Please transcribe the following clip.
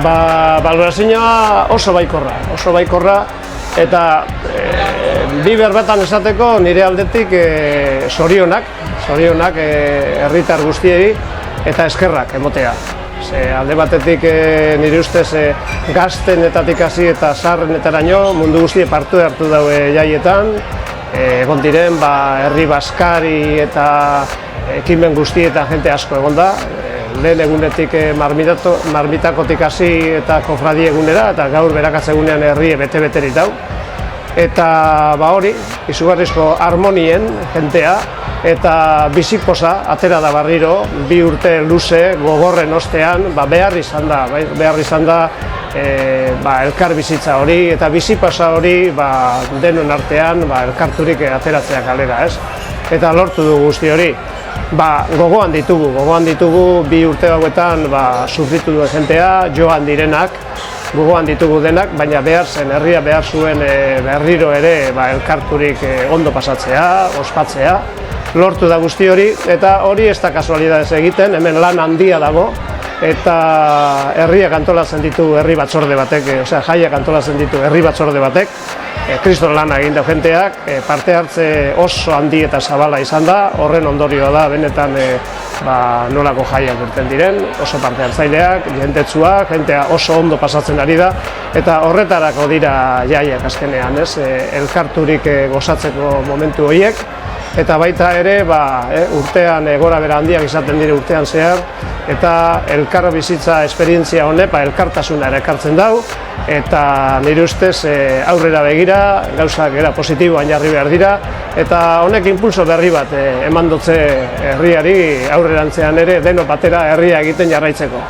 Balorazioa oso baikorra, eta bi berbatan esateko nire aldetik zorionak herritar guztiei eta eskerrak emotea. Alde batetik nire ustez gaztenetatik hasi eta zaharrenetaraino mundu guztie parte hartu daue jaietan, egon diren herri baskari eta ekimen guzti eta jente asko egon da. Lehen egunetik marmitakotik hasi eta kofradi egunera, eta gaur berakatze egunean herri bete-beterik dau. Eta hori, izugarrizko harmonien jentea, eta bizikposa atera da barriro, 2 urte luze gogorren ostean, behar izan da elkar bizitza hori, eta bizipasa hori denon artean elkarturik ateratzea kalera, ez? Eta lortu du guzti hori. Gogoan ditugu 2 urte hauetan sufritu duen jentea, joan direnak, gogoan ditugu denak, baina herria behar zuen berriro ere elkarturik ondo pasatzea, ospatzea, lortu da guzti hori, eta hori ez da kasualidadez egiten, hemen lan handia dago, eta herriak antolatzen ditu herri batzorde batek, jaiak antolatzen ditu herri batzorde batek, kriston lana egin da jenteak, parte hartze oso handi eta zabala izan da, horren ondorioa da benetan nolako jaiak urten diren, oso parte hartzaileak, jentetsuak, jentea oso ondo pasatzen ari da, eta horretarako dira jaiak azkenean, elkarturik gozatzeko momentu horiek, eta baita ere urtean gora bera handiak izaten dire urtean zehar, eta elkar bizitza esperientzia honek elkartasuna ere ekartzen dau, eta nire ustez aurrera begira, gauzak era positiboan jarri behar dira, eta honek impulso berri bat eman dotze herriari aurrerantzean ere deno batera herria egiten jarraitzeko.